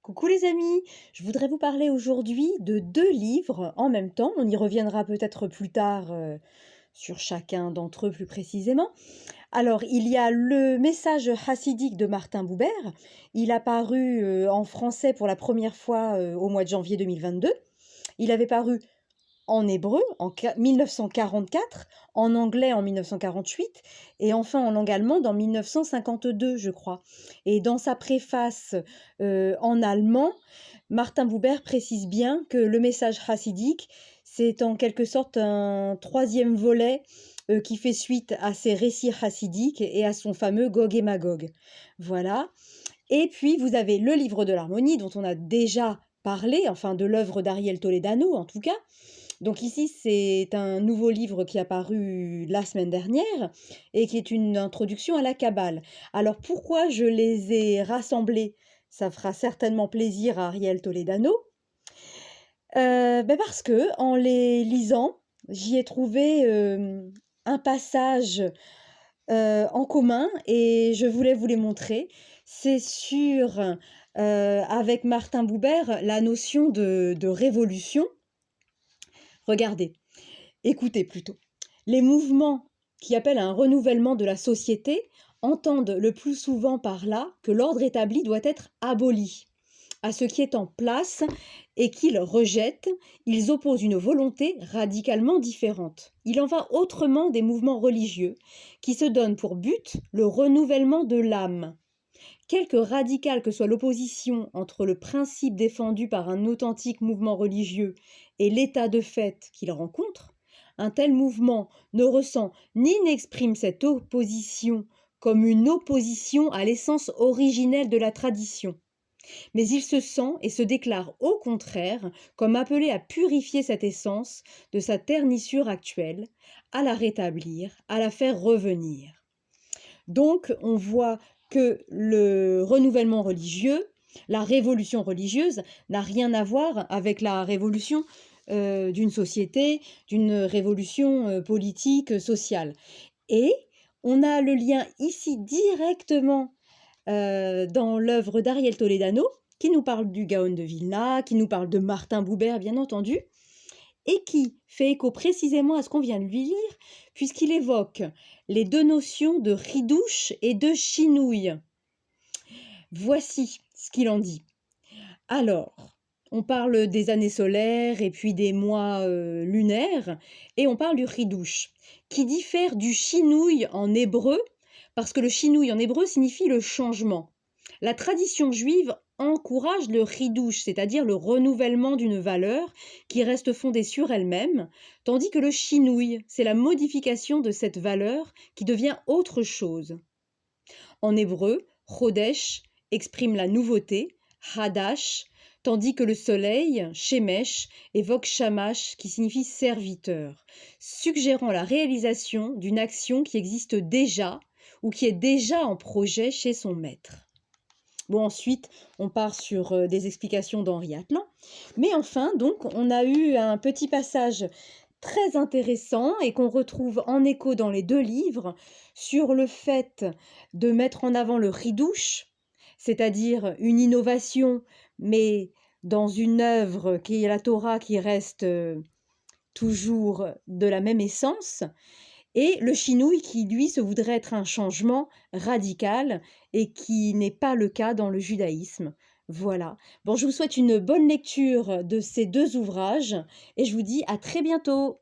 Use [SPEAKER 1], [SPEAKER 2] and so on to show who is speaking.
[SPEAKER 1] Coucou les amis, je voudrais vous parler aujourd'hui de deux livres en même temps. On y reviendra peut-être plus tard sur chacun d'entre eux plus précisément. Alors, il y a le message chassidique de Martin Buber. Il a paru en français pour la première fois au mois de janvier 2022. Il avait paru en hébreu en 1944, en anglais en 1948 et enfin en langue allemande en 1952, je crois. Et dans sa préface en allemand, Martin Buber précise bien que le message chassidique, c'est en quelque sorte un troisième volet qui fait suite à ses récits chassidiques et à son fameux Gog et Magog. Voilà. Et puis vous avez le livre de l'harmonie dont on a déjà parlé, enfin de l'œuvre d'Ariel Toledano en tout cas. Donc ici, c'est un nouveau livre qui est apparu la semaine dernière et qui est une introduction à la Kabbale. Alors pourquoi je les ai rassemblés? Ça fera certainement plaisir à Ariel Toledano. Parce que en les lisant, j'y ai trouvé un passage en commun et je voulais vous les montrer. C'est sur, avec Martin Buber, la notion de révolution. Regardez, écoutez plutôt. Les mouvements qui appellent à un renouvellement de la société entendent le plus souvent par là que l'ordre établi doit être aboli. À ce qui est en place et qu'ils rejettent, ils opposent une volonté radicalement différente. Il en va autrement des mouvements religieux qui se donnent pour but le renouvellement de l'âme. Quelque radicale que soit l'opposition entre le principe défendu par un authentique mouvement religieux et l'état de fait qu'il rencontre, un tel mouvement ne ressent ni n'exprime cette opposition comme une opposition à l'essence originelle de la tradition, mais il se sent et se déclare au contraire comme appelé à purifier cette essence de sa ternissure actuelle, à la rétablir, à la faire revenir. Donc, on voit que le renouvellement religieux, la révolution religieuse, n'a rien à voir avec la révolution d'une société, d'une révolution politique, sociale. Et on a le lien ici directement dans l'œuvre d'Ariel Toledano, qui nous parle du Gaon de Vilna, qui nous parle de Martin Buber, bien entendu, et qui fait écho précisément à ce qu'on vient de lui lire, puisqu'il évoque les deux notions de ridouche et de chinouille. Voici ce qu'il en dit. Alors, on parle des années solaires et puis des mois lunaires, et on parle du ridouche, qui diffère du chinouille en hébreu, parce que le chinouille en hébreu signifie le changement. La tradition juive encourage le ridouche, c'est-à-dire le renouvellement d'une valeur qui reste fondée sur elle-même, tandis que le chinouille, c'est la modification de cette valeur qui devient autre chose. En hébreu, chodesh exprime la nouveauté, hadash, tandis que le soleil, shemesh, évoque shamash, qui signifie serviteur, suggérant la réalisation d'une action qui existe déjà ou qui est déjà en projet chez son maître. Bon, ensuite, on part sur des explications d'Henri Atlan. Mais enfin, donc, on a eu un petit passage très intéressant et qu'on retrouve en écho dans les deux livres sur le fait de mettre en avant le ridouche, c'est-à-dire une innovation, mais dans une œuvre qui est la Torah qui reste toujours de la même essence, et le chinouille qui, lui, se voudrait être un changement radical et qui n'est pas le cas dans le judaïsme. Voilà. Bon, je vous souhaite une bonne lecture de ces deux ouvrages et je vous dis à très bientôt.